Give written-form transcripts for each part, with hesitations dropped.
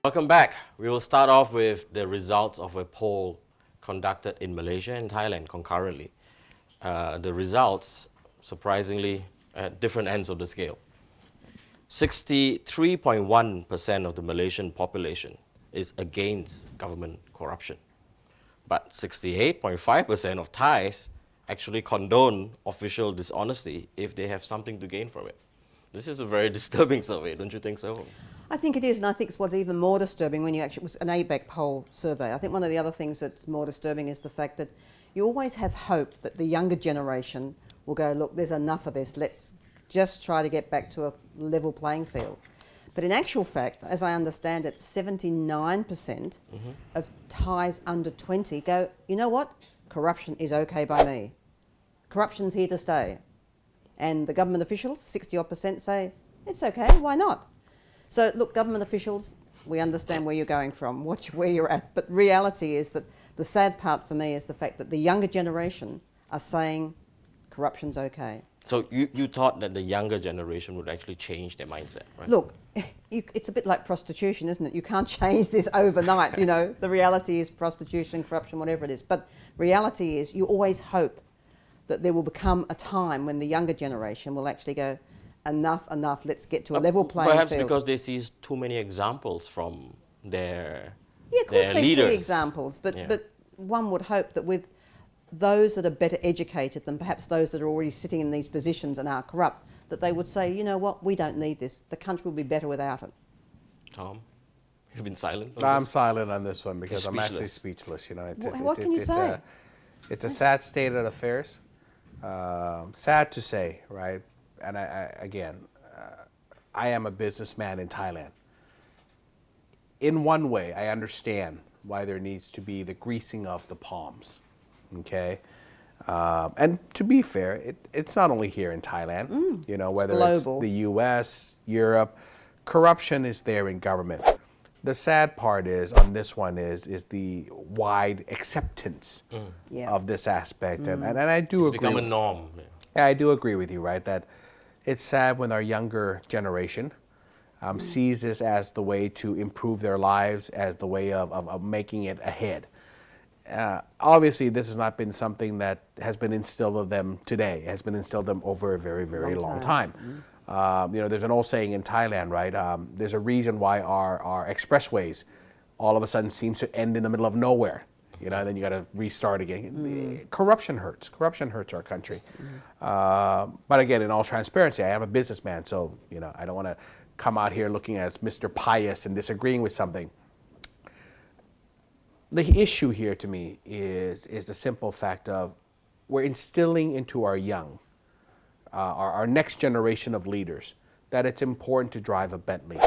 Welcome back. We will start off with the results of a poll conducted in Malaysia and Thailand concurrently. The results, surprisingly, at different ends of the scale. 63.1% of the Malaysian population is against government corruption. But 68.5% of Thais actually condone official dishonesty if they have something to gain from it. This is a very disturbing survey, don't you think so? I think it is, and I think it's what's even more disturbing when you actually, it was an ABAC poll survey. I think one of the other things that's more disturbing is the fact that you always have hope that the younger generation will go, look, there's enough of this, let's just try to get back to a level playing field. But in actual fact, as I understand it, 79% of Thais under 20 go, you know what, corruption is okay by me. Corruption's here to stay. And the government officials, 60-odd%, say, it's okay, why not? So look, government officials, we understand where you're going from, where you're at, but reality is that the sad part for me is the fact that the younger generation are saying corruption's okay. So you thought that the younger generation would actually change their mindset, right? Look, it's a bit like prostitution, isn't it? You can't change this overnight, you know. The reality is prostitution, corruption, whatever it is. But reality is you always hope that there will become a time when the younger generation will actually go, enough, let's get to a level playing perhaps field. Because they see too many examples from their Yeah, of course their they leaders. see examples, but one would hope that with those that are better educated than perhaps those that are already sitting in these positions and are corrupt, that they would say, you know what, we don't need this. The country will be better without it. Tom, you've been silent on I'm this? silent on this one because You're I'm actually speechless. speechless. You know, What can you say? It's a sad state of affairs. Sad to say, right? And I am a businessman in Thailand. In one way, I understand why there needs to be the greasing of the palms, okay? And to be fair, it's not only here in Thailand, you know, whether it's the US, Europe, corruption is there in government. The sad part is, on this one, is the wide acceptance of this aspect. And I do It's agree. become a norm. Yeah, I do agree with you, right? That it's sad when our younger generation sees this as the way to improve their lives, as the way of making it ahead. Obviously, this has not been something that has been instilled of them today. It has been instilled of them over a very, very long time. You know, there's an old saying in Thailand, right? There's a reason why our expressways all of a sudden seems to end in the middle of nowhere. You know, and then you got to restart again. Corruption hurts. Corruption hurts our country. But again, in all transparency, I am a businessman, so you know I don't want to come out here looking as Mr. Pious and disagreeing with something. The issue here to me is the simple fact of we're instilling into our young, our next generation of leaders, that it's important to drive a Bentley.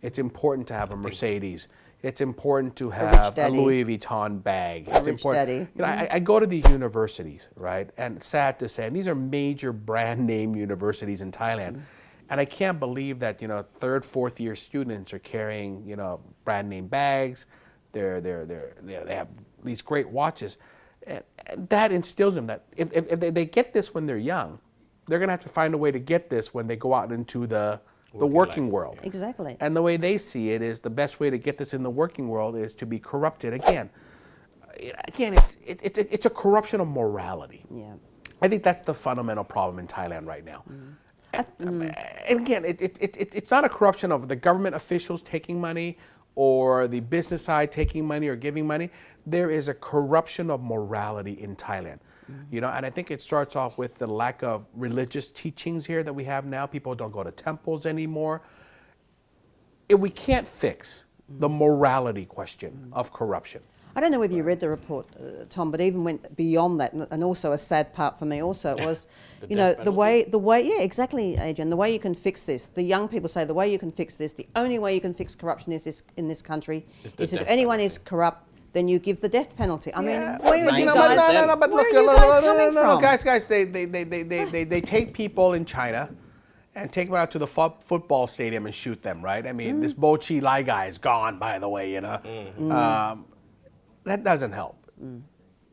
It's important to have a Mercedes. It's important to have a Louis Vuitton bag. It's important. Daddy. You know, I go to these universities, right? And sad to say, and these are major brand name universities in Thailand. And I can't believe that, you know, third, fourth year students are carrying, you know, brand name bags. They have these great watches. And that instills them that if they get this when they're young, they're going to have to find a way to get this when they go out into the working world. Exactly. And the way they see it is the best way to get this in the working world is to be corrupted. Again, it's a corruption of morality. Yeah. I think that's the fundamental problem in Thailand right now. And again, it's not a corruption of the government officials taking money or the business side taking money or giving money. There is a corruption of morality in Thailand. You know, and I think it starts off with the lack of religious teachings here that we have now. People don't go to temples anymore. We can't fix the morality question of corruption. I don't know whether you read the report, Tom, but even went beyond that, and also a sad part for me also was, you know, the way, yeah, exactly, Adrian, the way you can fix this. The young people say the way you can fix this, the only way you can fix corruption in this country is if anyone is corrupt, then you give the death penalty. I mean, where are you guys? But where look, are you guys coming from? guys, they take people in China and take them out to the football stadium and shoot them, right? I mean, this Bo Chi Lai guy is gone, by the way, you know. That doesn't help.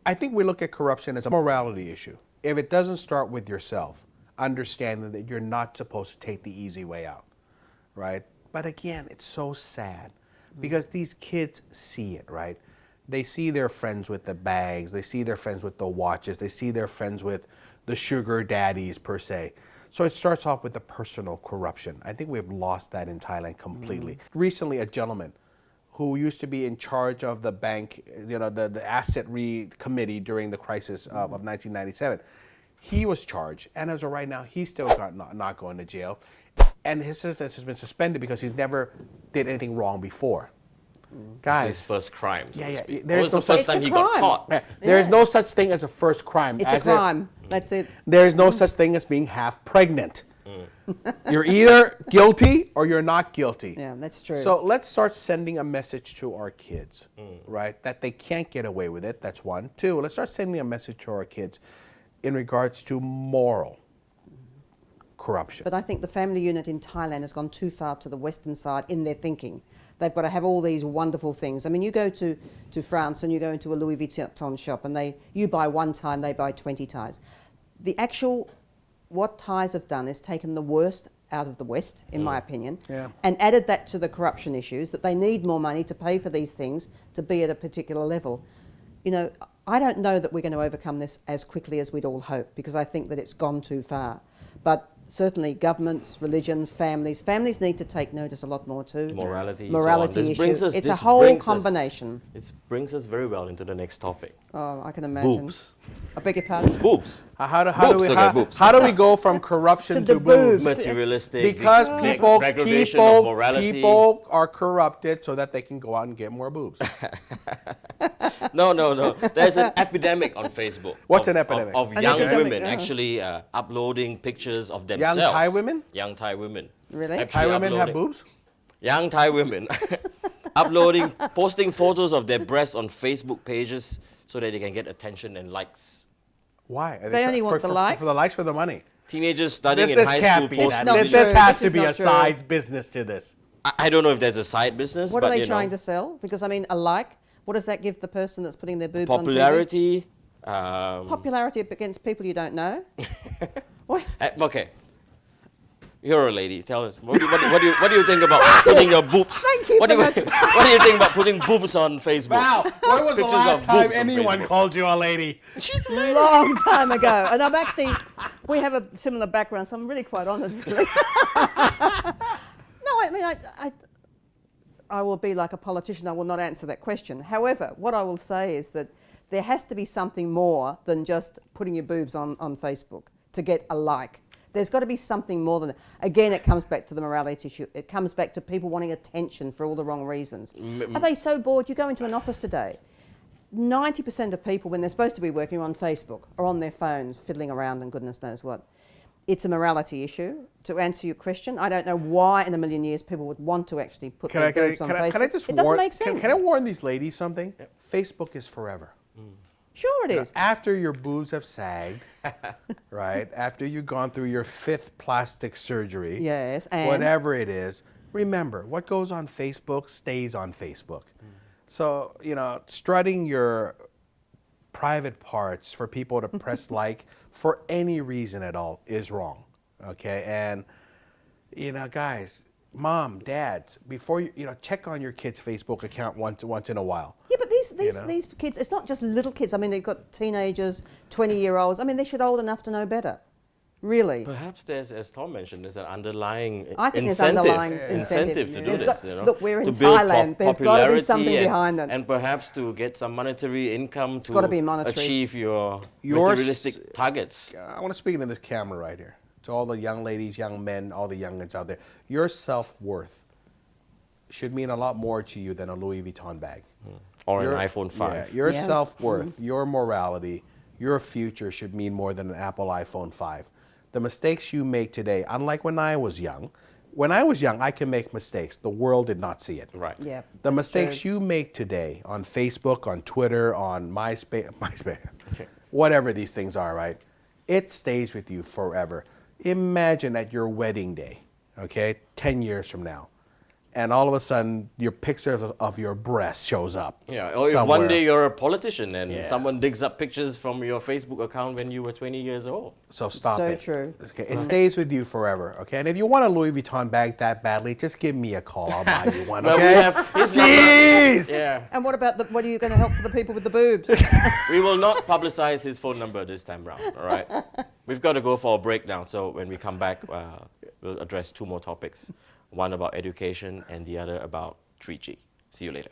I think we look at corruption as a morality issue. If it doesn't start with yourself, understanding that you're not supposed to take the easy way out, right? But again, it's so sad because these kids see it, right? They see their friends with the bags, they see their friends with the watches, they see their friends with the sugar daddies per se. So it starts off with the personal corruption. I think we've lost that in Thailand completely. Recently, a gentleman who used to be in charge of the bank, the asset committee during the crisis of 1997, he was charged, and as of right now, he's still not going to jail, and his sentence has been suspended because he's never did anything wrong before. Guys, It's his first crime. So yeah. to speak. There's It was the no first such- time he It's a got crime. caught. there is no such thing as a first crime. It's a crime. That's it. There is no such thing as being half pregnant. You're either guilty or you're not guilty. Yeah, that's true. So let's start sending a message to our kids, right? That they can't get away with it. That's one. Two, let's start sending a message to our kids in regards to moral corruption. But I think the family unit in Thailand has gone too far to the Western side in their thinking. They've got to have all these wonderful things. I mean, you go to France and you go into a Louis Vuitton shop and you buy one tie and they buy 20 ties. What Thais have done is taken the worst out of the West, in my opinion, and added that to the corruption issues, that they need more money to pay for these things to be at a particular level. I don't know that we're going to overcome this as quickly as we'd all hope, because I think that it's gone too far. But certainly governments, religion, families need to take notice a lot more too. Morality Morality issues. issues. It's a This whole brings us- combination. It brings us very well into the next topic. Oh, I can imagine. Boobs. I beg your pardon? Boobs. Boobs. How do we go from corruption To to the boobs. boobs? Materialistic. Because degradation of morality. people are corrupted so that they can go out and get more boobs. No. There's an epidemic on Facebook. What's of- an epidemic? Of An young epidemic, women yeah. actually uploading pictures of Young themselves. Thai women? Young Thai women. Really? Actually Thai women have uploading- boobs? Young Thai women posting photos of their breasts on Facebook pages so that they can get attention and likes. Why? Are They only want the likes? For the likes, for the money. Teenagers studying This in high can't school be post that. not This true. has This to is be not a true. side business to this. I don't know if there's a side business, What but are they trying to sell? Because, I mean, a like, what does that give the person that's putting their boobs popularity. on TV? Popularity against people you don't know? What? Okay. You're a lady. Tell us, what do you think about putting your boobs? Thank you What do for you, what do you think about putting boobs on Facebook? Wow, when was the Pictures last of time boobs on anyone Facebook. called you a lady? She's a lady. Long time ago. And I'm actually, we have a similar background, so I'm really quite honoured. Really. No, I mean, I will be like a politician. I will not answer that question. However, what I will say is that there has to be something more than just putting your boobs on Facebook to get a like. There's got to be something more than that. Again, it comes back to the morality issue. It comes back to people wanting attention for all the wrong reasons. Are they so bored? You go into an office today, 90% of people, when they're supposed to be working, are on Facebook or on their phones, fiddling around and goodness knows what. It's a morality issue. To answer your question, I don't know why in a million years people would want to actually put their boobs on Facebook. Can I just it doesn't warn, make sense. Can I warn these ladies something? Facebook is forever. Sure it is. After your boobs have sagged, right? After you've gone through your 5th plastic surgery, Yes, and? whatever it is, remember, what goes on Facebook stays on Facebook. So, strutting your private parts for people to press like for any reason at all is wrong, okay? And, guys, mom, dads, before check on your kid's Facebook account once in a while. Yeah, but these kids, it's not just little kids. I mean, they've got teenagers, 20-year-olds. I mean, they should old enough to know better. Really. Perhaps there's, as Tom mentioned, there's an underlying I think there's incentive, underlying incentive to do There's this. got- Look, we're in to build Thailand. There's got to be something popularity behind it. and perhaps to get some monetary income to gotta be monetary. achieve your Your materialistic targets. I want to speak into this camera right here. To all the young ladies, young men, all the youngins out there. Your self-worth should mean a lot more to you than a Louis Vuitton bag. Or Your- an iPhone 5. Yeah, your Yeah. self-worth, your morality, your future should mean more than an Apple iPhone 5. The mistakes you make today, unlike when I was young, I can make mistakes. The world did not see it. Right. Yeah. The that's mistakes true. you make today on Facebook, on Twitter, on MySpace, whatever these things are, right? It stays with you forever. Imagine at your wedding day, okay, 10 years from now, and all of a sudden your picture of your breast shows up. Yeah, or if somewhere. one day you're a politician and Yeah. someone digs up pictures from your Facebook account when you were 20 years old. So stop So it. true. Okay, it stays with you forever. Okay, and if you want a Louis Vuitton bag that badly, just give me a call. I'll buy you one. Well, Okay. we have his number. Jeez. Yeah. And what about what are you going to help for the people with the boobs? We will not publicize his phone number this time round, all right? We've got to go for a break now, so when we come back, we'll address two more topics. One about education and the other about 3G. See you later.